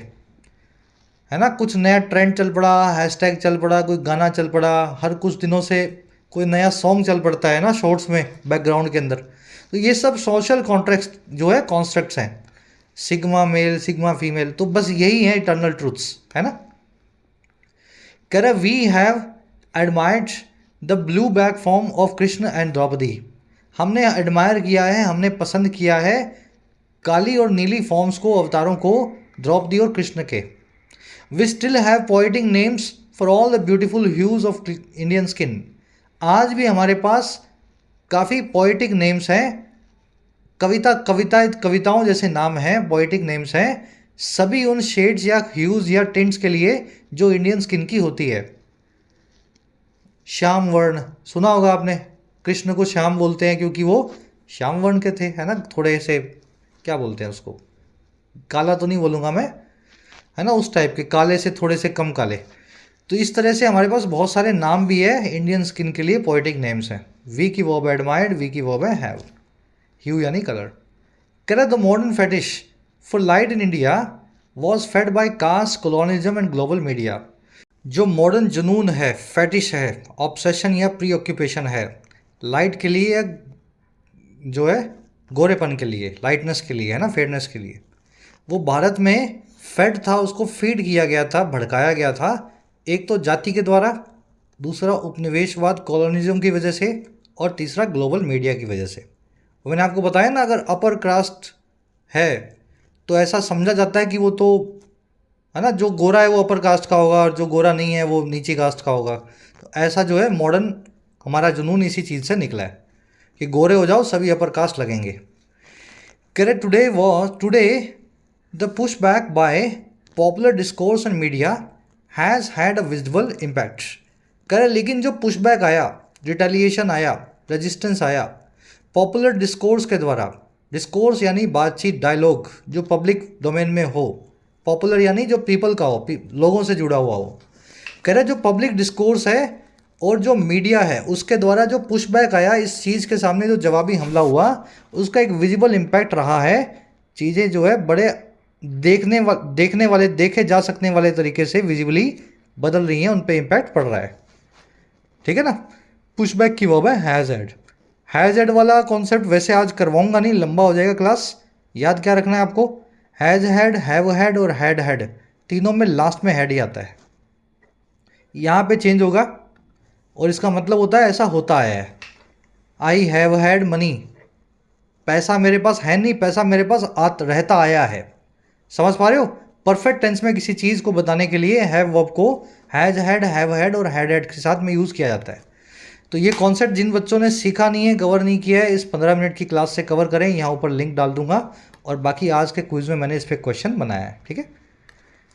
है ना। कुछ नया ट्रेंड चल पड़ा, हैशटैग चल पड़ा, कोई गाना चल पड़ा, हर कुछ दिनों से कोई नया सॉन्ग चल पड़ता है ना, शॉर्ट्स में बैकग्राउंड के अंदर। तो ये सब सोशल कॉन्ट्रैक्ट जो है कॉन्स्ट्रक्ट्स हैं, सिग्मा मेल, सिग्मा फीमेल, तो बस यही है इटर्नल ट्रूथ्स, है ना। कह रहा we have admired the blue back form of Krishna and Draupadi. हमने एडमायर किया है, हमने पसंद किया है काली और नीली फॉर्म्स को, अवतारों को, द्रौपदी और कृष्ण के। We still have poetic names for all the beautiful hues of Indian skin. आज भी हमारे पास काफ़ी पोएटिक नेम्स हैं, कविताओं जैसे नाम हैं, पोएटिक नेम्स हैं, सभी उन शेड्स या ह्यूज या टिंट्स के लिए जो इंडियन स्किन की होती है। श्याम वर्ण सुना होगा आपने, कृष्ण को श्याम बोलते हैं क्योंकि वो श्याम वर्ण के थे, है ना, थोड़े से क्या बोलते हैं उसको, काला तो नहीं बोलूँगा मैं, है ना, उस टाइप के, काले से थोड़े से कम काले। तो इस तरह से हमारे पास बहुत सारे नाम भी है इंडियन स्किन के लिए, पोएटिक नेम्स हैं। वी की वर्ब एडमायर्ड, वी की वर्ब है हैव, ह्यू यानी कलर। कह रहा the modern fetish for light in India was fed by caste, colonialism and global media. जो मॉडर्न जुनून है, फेटिश है, ऑब्सेशन या प्री ऑक्यूपेशन है लाइट के लिए, जो है गोरेपन के लिए, लाइटनेस के लिए, है ना, फेयरनेस के लिए, वो भारत में फेड था, उसको फीड किया गया था, भड़काया गया था। एक तो जाति के द्वारा, दूसरा उपनिवेशवाद कॉलोनिज्म की वजह से, और तीसरा ग्लोबल मीडिया की वजह से। मैंने आपको बताया ना, अगर अपर कास्ट है तो ऐसा समझा जाता है कि वो तो, है ना, जो गोरा है वो अपर कास्ट का होगा और जो गोरा नहीं है वो नीची कास्ट का होगा। तो ऐसा जो है मॉडर्न हमारा जुनून इसी चीज़ से निकला है कि गोरे हो जाओ सभी अपर कास्ट लगेंगे। Correct. Today the push back by popular discourse and media has had a visible impact. Correct. लेकिन जो पुश बैक आया, रिटेलिएशन आया, रेजिस्टेंस आया पॉपुलर डिस्कोर्स के द्वारा, डिस्कोर्स यानी बातचीत, डायलॉग जो पब्लिक डोमेन में हो, पॉपुलर यानी जो पीपल का हो, लोगों से जुड़ा हुआ हो। कह रहे जो पब्लिक डिस्कोर्स है और जो मीडिया है उसके द्वारा जो पुशबैक आया, इस चीज़ के सामने जो जवाबी हमला हुआ, उसका एक विजिबल इम्पैक्ट रहा है। चीज़ें जो है बड़े देखने वाले, देखे जा सकने वाले तरीके से विजिबली बदल रही हैं, उन पे इम्पैक्ट पड़ रहा है। ठीक है ना। पुशबैक की वर्ब है हैज़ हैड। हैज़ हैड वाला कॉन्सेप्ट वैसे आज करवाऊंगा नहीं, लंबा हो जाएगा क्लास। याद क्या रखना है आपको, हैज़ हैड, हैव हैड और हैड तीनों में लास्ट में हैड ही आता है। यहाँ पे चेंज होगा और इसका मतलब होता है ऐसा होता आया है। आई हैव हैड मनी, पैसा मेरे पास है नहीं, पैसा मेरे पास रहता आया है। समझ पा रहे हो। परफेक्ट टेंस में किसी चीज़ को बताने के लिए हैव वर्ब को हैज़ हैड, हैव हैड और हैड के साथ में यूज़ किया जाता है। तो ये कॉन्सेप्ट जिन बच्चों ने सीखा नहीं है, कवर नहीं किया है, इस 15 मिनट की क्लास से कवर करें। यहाँ ऊपर लिंक डाल दूंगा और बाकी आज के क्विज में मैंने इस पर क्वेश्चन बनाया है। ठीक है।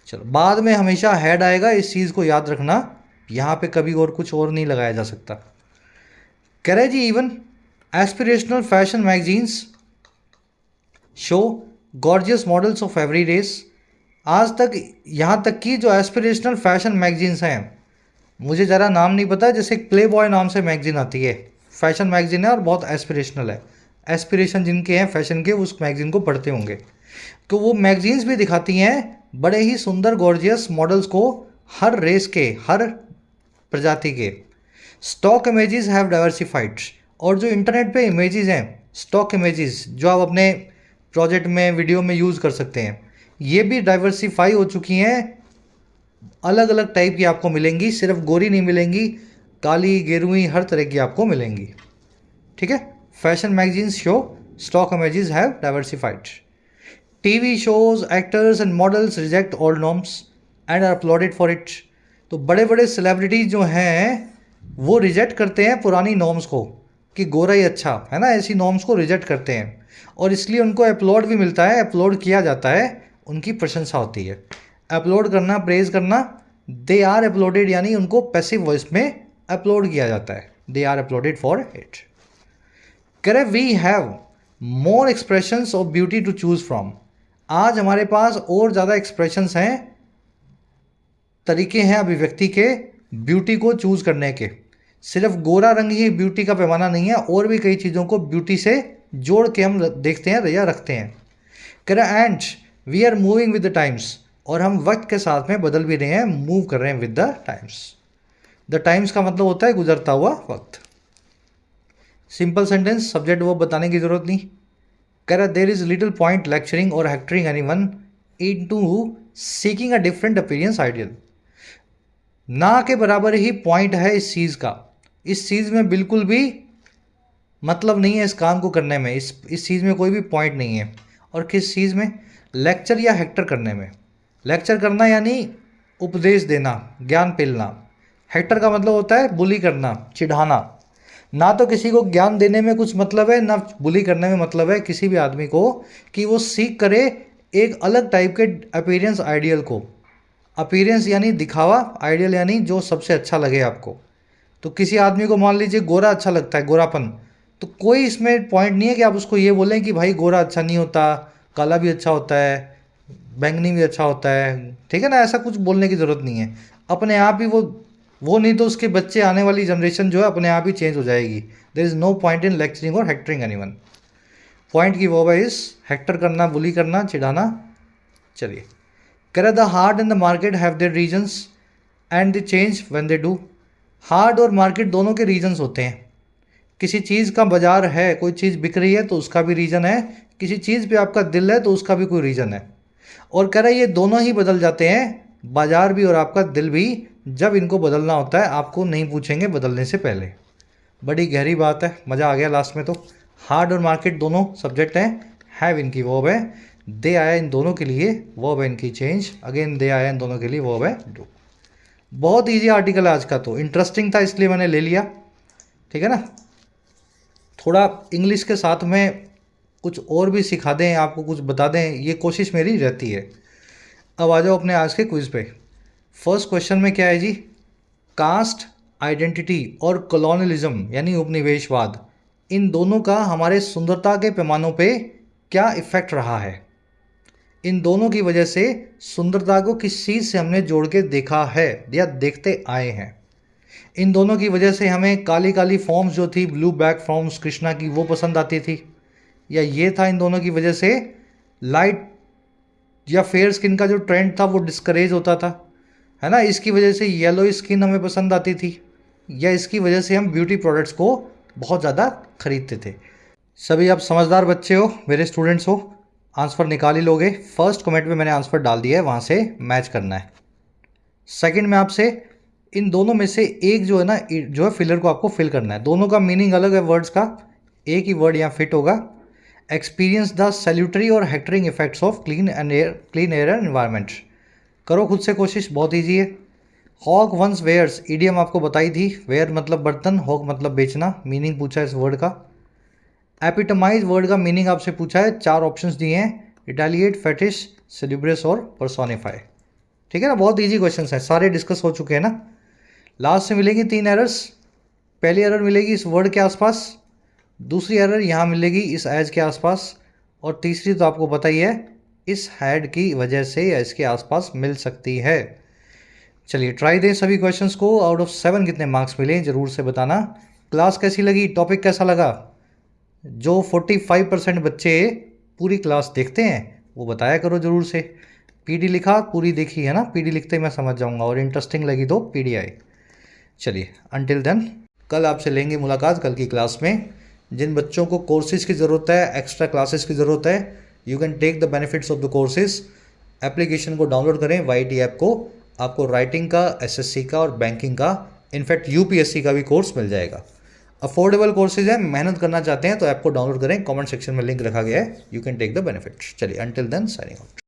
चलो, बाद में हमेशा हैड आएगा, इस चीज़ को याद रखना। यहाँ पे कभी और कुछ और नहीं लगाया जा सकता। कह रहे जी even aspirational fashion magazines show gorgeous models of every race. आज तक, यहाँ तक कि जो एस्पिरेशनल फैशन मैगजीन्स हैं, मुझे ज़रा नाम नहीं पता, जैसे प्ले बॉय नाम से मैगजीन आती है, फैशन मैगजीन है और बहुत एस्पिरेशनल है। एस्पिरेशन जिनके हैं फैशन के, उस मैगजीन को पढ़ते होंगे। तो वो मैगजीन्स भी दिखाती हैं बड़े ही सुंदर गॉर्जियस मॉडल्स को, हर रेस के, हर प्रजाति के। Stock images have diversified. और जो इंटरनेट पे इमेजेस हैं, स्टॉक इमेजेस जो आप अपने प्रोजेक्ट में, वीडियो में यूज़ कर सकते हैं, ये भी डाइवर्सिफाई हो चुकी हैं। अलग अलग टाइप की आपको मिलेंगी, सिर्फ गोरी नहीं मिलेंगी, काली, गेरुई, हर तरह की आपको मिलेंगी। ठीक है। Fashion magazines show stock images have diversified. TV shows, actors and models reject old norms and are applauded for it. तो बड़े बड़े सेलिब्रिटीज जो हैं वो रिजेक्ट करते हैं पुरानी नॉर्म्स को कि गोरा ही अच्छा है ना, ऐसी नॉर्म्स को रिजेक्ट करते हैं और इसलिए उनको अपलोड भी मिलता है, अपलोड किया जाता है, उनकी प्रशंसा होती है। अपलोड करना, प्रेज करना, दे आर अपलोडेड यानी उनको पैसिव वॉइस में अपलोड किया जाता है, they are uploaded for it. करे we have more expressions of beauty to choose from. आज हमारे पास और ज़्यादा एक्सप्रेशंस हैं, तरीके हैं अभिव्यक्ति के, ब्यूटी को चूज करने के। सिर्फ गोरा रंग ही ब्यूटी का पैमाना नहीं है, और भी कई चीज़ों को ब्यूटी से जोड़ के हम देखते हैं या रखते हैं। करे and we are moving with the times. और हम वक्त के साथ में बदल भी रहे हैं, मूव कर रहे हैं with the times. The times का मतलब होता है गुजरता हुआ वक्त। सिंपल सेंटेंस, सब्जेक्ट वो बताने की जरूरत नहीं। कह रहा there is little point lecturing और hectoring anyone into seeking a different appearance ideal. ना के बराबर ही पॉइंट है इस चीज़ का। इस चीज़ में बिल्कुल भी मतलब नहीं है इस काम को करने में, इस चीज़ में कोई भी पॉइंट नहीं है। और किस चीज़ में? लेक्चर या हेक्टर करने में। लेक्चर करना यानी उपदेश देना, ज्ञान पेलना। हेक्टर का मतलब होता है बुली करना, चिढ़ाना। ना तो किसी को ज्ञान देने में कुछ मतलब है, ना बुली करने में मतलब है किसी भी आदमी को कि वो सीख करे एक अलग टाइप के अपीयरेंस आइडियल को। अपीयरेंस यानी दिखावा, आइडियल यानी जो सबसे अच्छा लगे आपको। तो किसी आदमी को मान लीजिए गोरा अच्छा लगता है, गोरापन, तो कोई इसमें पॉइंट नहीं है कि आप उसको ये बोलें कि भाई गोरा अच्छा नहीं होता, काला भी अच्छा होता है, बैंगनी भी अच्छा होता है, ठीक है ना। ऐसा कुछ बोलने की ज़रूरत नहीं है। अपने आप ही वो नहीं तो उसके बच्चे, आने वाली जनरेशन जो है अपने आप ही चेंज हो जाएगी। There is no point in lecturing और हेक्टरिंग एनीवन। पॉइंट की वो है इस हेक्टर करना, बुली करना, चिढ़ाना। चलिए, कह the hard and the market have their reasons and the change when they do. Hard और मार्केट दोनों के रीजंस होते हैं। किसी चीज़ का बाजार है, कोई चीज़ बिक रही है तो उसका भी रीज़न है, किसी चीज़ पे आपका दिल है तो उसका भी कोई रीज़न है। और कह रहा है ये दोनों ही बदल जाते हैं, बाजार भी और आपका दिल भी, जब इनको बदलना होता है, आपको नहीं पूछेंगे बदलने से पहले। बड़ी गहरी बात है, मज़ा आ गया लास्ट में तो। हार्ड और मार्केट दोनों सब्जेक्ट हैं, हैव इनकी वर्ब है, दे आया इन दोनों के लिए, वर्ब है इनकी चेंज, अगेन दे आया इन दोनों के लिए, वर्ब है डू। बहुत ईजी आर्टिकल है आज का, तो इंटरेस्टिंग था इसलिए मैंने ले लिया, ठीक है ना। थोड़ा इंग्लिश के साथ में कुछ और भी सिखा दें, आपको कुछ बता दें, ये कोशिश मेरी रहती है। अब आ जाओ अपने आज के क्विज़ पे। फर्स्ट क्वेश्चन में क्या है जी, कास्ट आइडेंटिटी और कॉलोनियलिज्म यानी उपनिवेशवाद, इन दोनों का हमारे सुंदरता के पैमानों पे क्या इफ़ेक्ट रहा है। इन दोनों की वजह से सुंदरता को किस चीज़ से हमने जोड़ के देखा है या देखते आए हैं। इन दोनों की वजह से हमें काली काली फॉर्म्स जो थी, ब्लू बैक फॉर्म्स कृष्णा की, वो पसंद आती थी, या ये था इन दोनों की वजह से लाइट या फेयर स्किन का जो ट्रेंड था वो डिस्करेज होता था, है ना। इसकी वजह से येलो स्किन हमें पसंद आती थी, या इसकी वजह से हम ब्यूटी प्रोडक्ट्स को बहुत ज़्यादा खरीदते थे। सभी आप समझदार बच्चे हो, मेरे स्टूडेंट्स हो, आंसर निकाल ही लोगे। फर्स्ट कमेंट में मैंने आंसर डाल दिया है, वहाँ से मैच करना है। सेकंड में आपसे इन दोनों में से एक जो है ना, जो है फिलर को आपको फिल करना है। दोनों का मीनिंग अलग है वर्ड्स का, एक ही वर्ड यहाँ फिट होगा। एक्सपीरियंस द सैल्यूटरी और hectoring effects of clean air and environment. करो खुद से कोशिश, बहुत ईजी है। हॉक वंस वेयर्स, ईडियम आपको बताई थी, वेयर मतलब बर्तन, हॉक मतलब बेचना, मीनिंग पूछा है इस वर्ड का। एपिटमाइज वर्ड का मीनिंग आपसे पूछा है, 4 ऑप्शंस दिए हैं, रिटेलिएट, फेटिश, सेलिब्रेस और पर्सोनिफाई, ठीक है ना। बहुत ईजी क्वेश्चन हैं, सारे डिस्कस हो चुके हैं ना। लास्ट से मिलेगी 3 एरर्स। पहली एरर मिलेगी इस वर्ड के आसपास, दूसरी एरर यहाँ मिलेगी इस एज के आसपास, और तीसरी तो आपको पता ही है, इस हैड की वजह से या इसके आसपास मिल सकती है। चलिए ट्राई दें सभी क्वेश्चंस को। आउट ऑफ 7 कितने मार्क्स मिले ज़रूर से बताना। क्लास कैसी लगी, टॉपिक कैसा लगा। जो 45% बच्चे पूरी क्लास देखते हैं वो बताया करो ज़रूर से। पीडी लिखा, पूरी देखी है ना, पीडी लिखते ही मैं समझ जाऊंगा, और इंटरेस्टिंग लगी तो पीडीआई। चलिए अंटिल देन, कल आपसे लेंगे मुलाकात कल की क्लास में। जिन बच्चों को कोर्सेज की ज़रूरत है, एक्स्ट्रा क्लासेस की ज़रूरत है, you can take the benefits of the courses. Application को डाउनलोड करें, YT ऐप को, आपको राइटिंग का, SSC का और बैंकिंग का, इनफैक्ट UPSC का भी कोर्स मिल जाएगा। अफोर्डेबल कोर्सेज है, मेहनत करना चाहते हैं तो ऐप को डाउनलोड करें, कमेंट सेक्शन में लिंक रखा गया है, you can take the benefit. चलिए अंटिल देन, साइनिंग आउट।